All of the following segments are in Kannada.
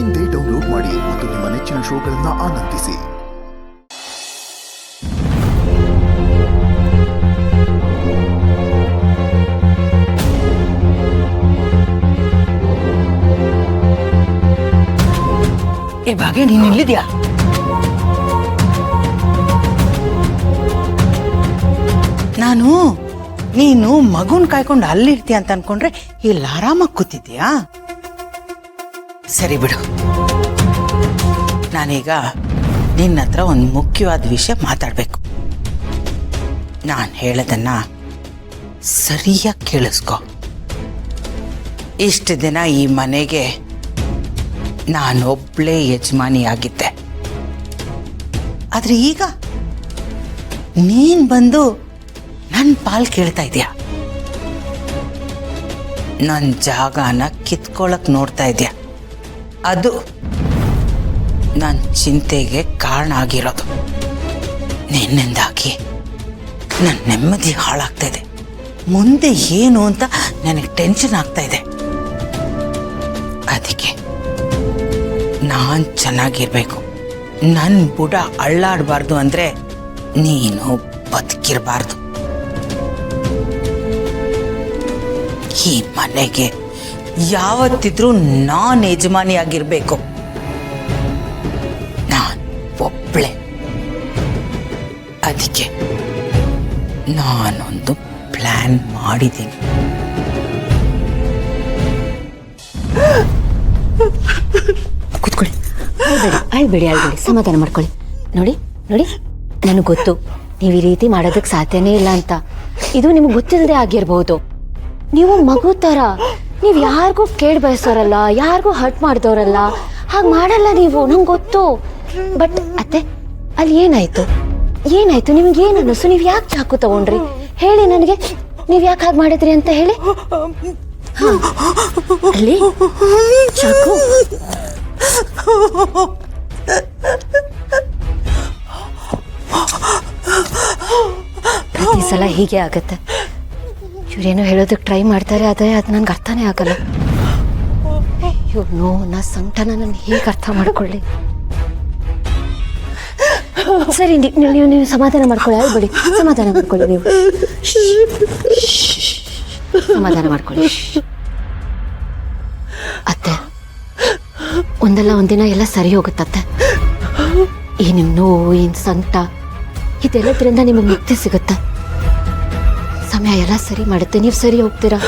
ಇಂದೇ ಡೌನ್ಲೋಡ್ ಮಾಡಿ ಮತ್ತು ನಿಮ್ಮ ನೆಚ್ಚಿನ ಶೋಗಳನ್ನು ಆನಂದಿಸಿ. ಏ ಭಾಗ್ಯ, ನೀನು ಇಲ್ಲಿದ್ಯಾ? ನೀನು ಮಗುನ್ ಕಾಯ್ಕೊಂಡು ಅಲ್ಲಿರ್ತೀಯ ಅಂತ ಅನ್ಕೊಂಡ್ರೆ ಇಲ್ಲಿ ಆರಾಮಾಗಿ ಕೂತಿದ್ಯಾ? ಸರಿ ಬಿಡು, ನಾನೀಗ ನಿನ್ನ ಹತ್ರ ಒಂದು ಮುಖ್ಯವಾದ ವಿಷಯ ಮಾತಾಡಬೇಕು. ನಾನು ಹೇಳೋದನ್ನ ಸರಿಯಾಗಿ ಕೇಳಿಸ್ಕೊ. ಇಷ್ಟು ದಿನ ಈ ಮನೆಗೆ ನಾನೊಬ್ಳೇ ಯಜಮಾನಿಯಾಗಿದ್ದೆ. ಆದ್ರೆ ಈಗ ನೀನ್ ಬಂದು ನನ್ನ ಪಾಲ್ ಕೇಳ್ತಾ ಇದೀಯ. ನನ್ನ ಜಾಗನ ಕಿತ್ಕೊಳ್ಳಕ್ ನೋಡ್ತಾ ಇದೀಯ. ಅದು ನನ್ನ ಚಿಂತೆಗೆ ಕಾರಣ ಆಗಿರೋದು. ನಿನ್ನಿಂದಾಗಿ ನನ್ನ ನೆಮ್ಮದಿ ಹಾಳಾಗ್ತಾ ಇದೆ. ಮುಂದೆ ಏನು ಅಂತ ನನಗೆ ಟೆನ್ಷನ್ ಆಗ್ತಾ ಇದೆ. ಅದಕ್ಕೆ ನಾನು ಚೆನ್ನಾಗಿರ್ಬೇಕು, ನನ್ನ ಬುಡ ಅಳ್ಳಾಡಬಾರ್ದು ಅಂದ್ರೆ ನೀನು ಬದುಕಿರಬಾರ್ದು. ಈ ಮನೆಗೆ ಯಾವತ್ತಿದ್ರೂ ನಾನು ಯಜಮಾನಿಯಾಗಿರ್ಬೇಕು. ನಾನು ಒಬ್ಳೆ. ಅದಕ್ಕೆ ನಾನೊಂದು ಪ್ಲಾನ್ ಮಾಡಿದ್ದೀನಿ. ಕೂತ್ಕೊಳ್ಳಿ, ಅಳ್ಬೇಡಿ, ಸಮಾಧಾನ ಮಾಡ್ಕೊಳ್ಳಿ. ನೋಡಿ ನೋಡಿ, ನನಗೆ ಗೊತ್ತು ನೀವು ಈ ರೀತಿ ಮಾಡೋದಕ್ಕೆ ಸಾಧ್ಯನೇ ಇಲ್ಲ ಅಂತ. ಇದು ನಿಮ್ಗೆ ಗೊತ್ತಿಲ್ಲದೆ ಆಗಿರ್ಬೋದು. ನೀವು ಮಗು ಥರ, ನೀವು ಯಾರಿಗೂ ಕೇಳಿ ಬಯಸೋರಲ್ಲ, ಯಾರಿಗೂ ಹರ್ಟ್ ಮಾಡಿದವರಲ್ಲ, ಹಾಗೆ ಮಾಡಲ್ಲ ನೀವು, ನಂಗೆ ಗೊತ್ತು. ಬಟ್ ಅತ್ತೆ, ಅಲ್ಲಿ ಏನಾಯ್ತು? ನಿಮ್ಗೆ ಏನು ಅನ್ನಿಸ್ತು? ನೀವು ಯಾಕೆ ಚಾಕು ತಗೊಂಡ್ರಿ ಹೇಳಿ ನನಗೆ. ನೀವು ಯಾಕೆ ಹಾಗೆ ಮಾಡಿದ್ರಿ ಅಂತ ಹೇಳಿ. ಅಲ್ಲಿ ಚಾಕು ಪ್ರತಿ ಸಲ ಹೀಗೆ ಆಗತ್ತೆ. ಇವ್ರೇನೋ ಹೇಳೋದಕ್ಕೆ ಟ್ರೈ ಮಾಡ್ತಾರೆ, ಅದು ನನ್ಗೆ ಅರ್ಥನೇ ಆಗಲ್ಲ. ಇವ್ರ ನೋವನ್ನ, ಸಂಕಟನ ನಾನು ಹೇಗೆ ಅರ್ಥ ಮಾಡ್ಕೊಳ್ಳಿ? ಸರಿ, ನೀವು ಸಮಾಧಾನ ಮಾಡ್ಕೊಳ್ಳಿ. ಅಳ್ಬೇಡಿ, ಸಮಾಧಾನ ಮಾಡ್ಕೊಳ್ಳಿ. ನೀವು ಸಮಾಧಾನ ಮಾಡ್ಕೊಳ್ಳಿ. ಅತ್ತೆ, ಒಂದಲ್ಲ ಒಂದಿನ ಎಲ್ಲ ಸರಿ ಹೋಗುತ್ತತ್ತೆ. ಈ ನಿಮ್ಮ ನೋವು, ಈ ಸಂಕಟ, ಇದೆಲ್ಲದ್ರಿಂದ ನಿಮಗೆ ಮುಕ್ತಿ ಸಿಗುತ್ತೆ. ಸಮಯ ಎಲ್ಲ ಸರಿ ಮಾಡುತ್ತೆ. ನೀವು ಸರಿ ಹೋಗ್ತೀರಾ.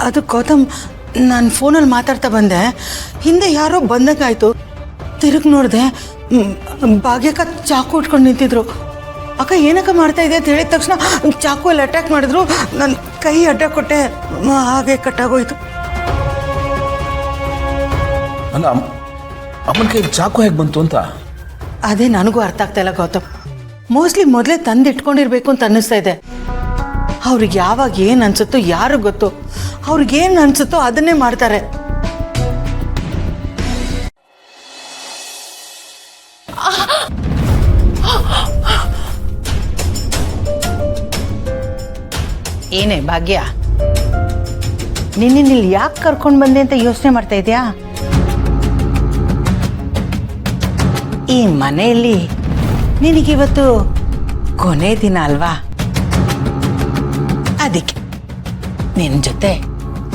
ಅದು ಗೌತಮ್, ನಾನು ಫೋನಲ್ಲಿ ಮಾತಾಡ್ತಾ ಬಂದೆ. ಹಿಂದೆ ಯಾರೋ ಬಂದಂಗಾಯ್ತು. ತಿರುಗಿ ನೋಡಿದೆ, ಭಾಗ್ಯಕ್ಕ ಚಾಕು ಇಟ್ಕೊಂಡು ನಿಂತಿದ್ರು. ಅಕ್ಕ ಏನಕ್ಕ ಮಾಡ್ತಾ ಇದೆ ಅಂತ ಹೇಳಿದ ತಕ್ಷಣ ಚಾಕುವಲ್ಲಿ ಅಟ್ಯಾಕ್ ಮಾಡಿದ್ರು. ನನ್ನ ಕೈ ಅಡ್ಡ ಕೊಟ್ಟೆ, ಹಾಗೆ ಕಟ್ಟಾಗೋಯ್ತು. ಅಲ್ಲ, ಅಮ್ಮನ ಕೈ ಚಾಕು ಹೇಗೆ ಬಂತು ಅಂತ ಅದೇ ನನಗೂ ಅರ್ಥ ಆಗ್ತಾ ಇಲ್ಲ ಗೌತಮ್. ಮೋಸ್ಟ್ಲಿ ಮೊದಲೇ ತಂದು ಇಟ್ಕೊಂಡಿರ್ಬೇಕು ಅಂತ ಅನ್ನಿಸ್ತಾ ಇದೆ. ಅವ್ರಿಗೆ ಯಾವಾಗ ಏನು ಅನ್ಸುತ್ತೋ ಯಾರು ಗೊತ್ತು. ಅವ್ರಿಗೇನು ಅನ್ಸುತ್ತೋ ಅದನ್ನೇ ಮಾಡ್ತಾರೆ. ಏನೇ ಭಾಗ್ಯ, ನಿನ್ನಿಲ್ಲಿ ಯಾಕೆ ಕರ್ಕೊಂಡು ಬಂದೆ ಅಂತ ಯೋಚನೆ ಮಾಡ್ತಾ ಇದೆಯಾ? ಈ ಮನೆಯಲ್ಲಿ ನಿನಗಿವತ್ತು ಕೊನೆ ದಿನ ಅಲ್ವಾ? ಅದಕ್ಕೆ ನಿನ್ನ ಜೊತೆ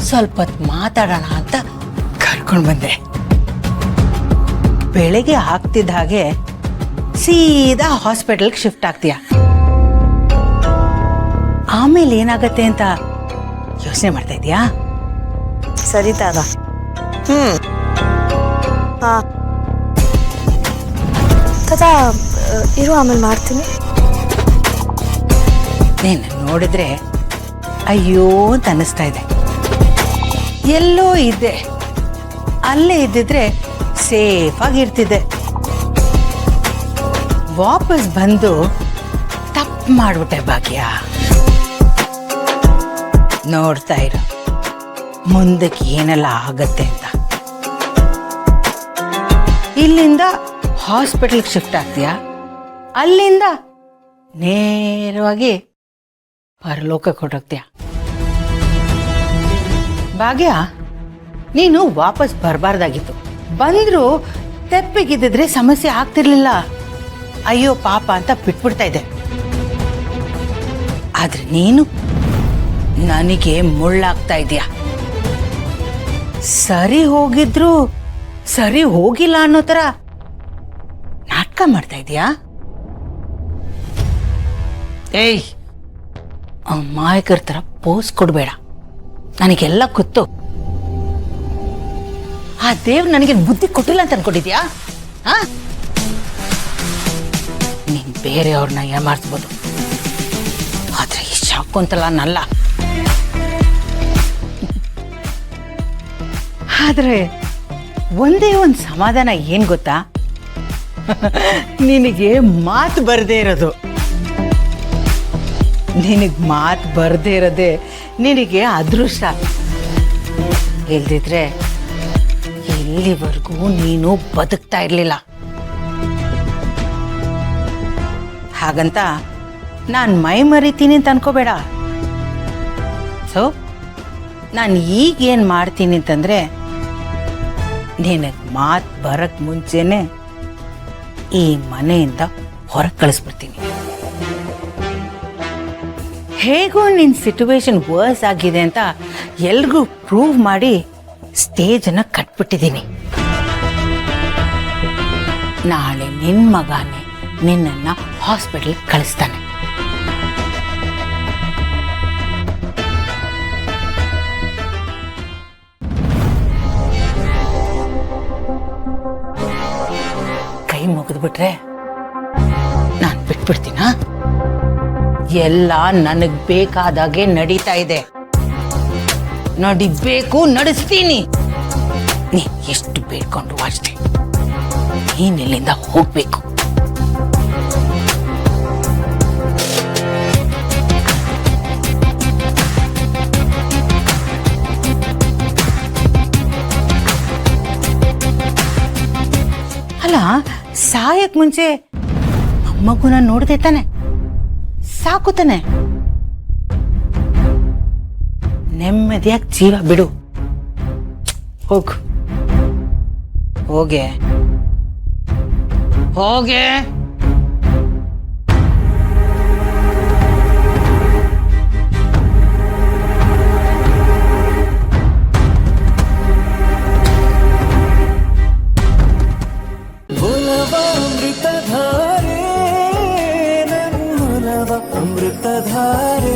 ಸ್ವಲ್ಪ ಹೊತ್ತು ಮಾತಾಡೋಣ ಅಂತ ಕರ್ಕೊಂಡು ಬಂದೆ. ಬೆಳಗ್ಗೆ ಆಗ್ತಿದ್ದ ಹಾಗೆ ಸೀದಾ ಹಾಸ್ಪಿಟಲ್ಗೆ ಶಿಫ್ಟ್ ಆಗ್ತೀಯ. ಆಮೇಲೆ ಏನಾಗತ್ತೆ ಅಂತ ಯೋಚನೆ ಮಾಡ್ತಾ ಇದೀಯಾ? ಸರಿತಾಗ ತದಾ ಇರು, ಆಮೇಲೆ ಮಾಡ್ತೀನಿ. ನೀನು ನೋಡಿದ್ರೆ ಅಯ್ಯೋ ಅಂತ ಅನ್ನಿಸ್ತಾ ಇದೆ. ಎಲ್ಲೋ ಇದ್ದೆ, ಅಲ್ಲೇ ಇದ್ದಿದ್ರೆ ಸೇಫ್ ಆಗಿರ್ತಿದ್ದೆ. ವಾಪಸ್ ಬಂದು ತಪ್ಪು ಮಾಡ್ಬಿಟ್ಟೆ ಭಾಗ್ಯ. ನೋಡ್ತಾ ಇರು ಮುಂದಕ್ಕೆ ಏನೆಲ್ಲ ಆಗತ್ತೆ ಅಂತ. ಇಲ್ಲಿಂದ ಹಾಸ್ಪಿಟಲ್ಗೆ ಶಿಫ್ಟ್ ಆಗ್ತೀಯಾ, ಅಲ್ಲಿಂದ ನೇರವಾಗಿ ಪರಲೋಕಕ್ಕೆ ಹೊರಟೋಗ್ತೀಯ. ಭಾಗ್ಯ, ನೀನು ವಾಪಸ್ ಬರಬಾರ್ದಾಗಿತ್ತು. ಬಂದ್ರು ತೆಪ್ಪಿಗಿದ್ದಿದ್ರೆ ಸಮಸ್ಯೆ ಆಗ್ತಿರ್ಲಿಲ್ಲ. ಅಯ್ಯೋ ಪಾಪ ಅಂತ ಬಿಟ್ಬಿಡ್ತಾ ಇದ್ದೆ. ಆದ್ರೆ ನೀನು ನನಗೆ ಮುಳ್ಳಾಗ್ತಾ ಇದೀಯ. ಸರಿ ಹೋಗಿದ್ರು ಸರಿ ಹೋಗಿಲ್ಲ ಅನ್ನೋ ತರ ನಾಟಕ ಮಾಡ್ತಾ ಇದೀಯಾ. ಏಯ್, ಅಮಾಯಕರ ತರ ಪೋಸ್ ಕೊಡ್ಬೇಡ. ನನಗೆಲ್ಲ ಗೊತ್ತು. ಆ ದೇವ್ರು ನನಗೆ ಬುದ್ಧಿ ಕೊಟ್ಟಿಲ್ಲ ಅಂತ ಅನ್ಕೊಂಡಿದ್ಯಾ? ನೀನ್ ಬೇರೆಯವ್ರನ್ನ ಏಮಾರಿಸ್ಬೋದು, ಆದ್ರೆ ಈ ಶಾಕುಂತಲ ನಲ್ಲ. ಆದ್ರೆ ಒಂದೇ ಒಂದು ಸಮಾಧಾನ ಏನ್ ಗೊತ್ತಾ? ನಿನಗೆ ಮಾತು ಬರದೇ ಇರೋದು. ನಿನಗೆ ಮಾತು ಬರದೇ ಇರೋದೇ ನಿನಗೆ ಅದೃಷ್ಟ. ಇಲ್ದಿದ್ರೆ ಇಲ್ಲಿವರೆಗೂ ನೀನು ಬದುಕ್ತಾ ಇರಲಿಲ್ಲ. ಹಾಗಂತ ನಾನು ಮೈ ಮರಿತೀನಿ ಅಂತ ಅನ್ಕೋಬೇಡ. ಸೊ ನಾನು ಈಗೇನು ಮಾಡ್ತೀನಿ ಅಂತಂದ್ರೆ, ನಿನಗೆ ಮಾತು ಬರಕ್ ಮುಂಚೆನೆ ಈ ಮನೆಯಿಂದ ಹೊರಗೆ ಕಳಿಸ್ಬಿಡ್ತೀನಿ. ಹೇಗೋ ನಿನ್ನ ಸಿಚುವೇಶನ್ ವರ್ಸ್ ಆಗಿದೆ ಅಂತ ಎಲ್ರಿಗೂ ಪ್ರೂವ್ ಮಾಡಿ ಸ್ಟೇಜನ್ನು ಕಟ್ಬಿಟ್ಟಿದ್ದೀನಿ. ನಾಳೆ ನಿನ್ನ ಮಗನೇ ನಿನ್ನನ್ನು ಹಾಸ್ಪಿಟಲ್ಗೆ ಕಳಿಸ್ತಾನೆ. ಕೈ ಮುಗಿದ್ಬಿಟ್ರೆ ನಾನು ಬಿಟ್ಬಿಡ್ತೀನ? ಎಲ್ಲ ನನಗ್ ಬೇಕಾದಾಗೆ ನಡೀತಾ ಇದೆ. ನಡಿಬೇಕು, ನಡೆಸ್ತೀನಿ. ನೀ ಎಷ್ಟು ಬೇಡ್ಕೊಂಡ್ರು ಅಷ್ಟೇ. ನೀನ್ ಇಲ್ಲಿಂದ ಹೋಗ್ಬೇಕು. ಅಲ್ಲ, ಸಾಯಕ್ ಮುಂಚೆ ಅಮ್ಮಗೂ ನಾನು ನೋಡ್ದೆ ತಾನೆ, ಸಾಕು ತಾನೆ. ನೆಮ್ಮದಿಯಾಗಿ ಜೀವ ಬಿಡು. ಹೋಗು, ಹೋಗೆ ಹೋಗೆ. ಅಮೃತಧಾರೆ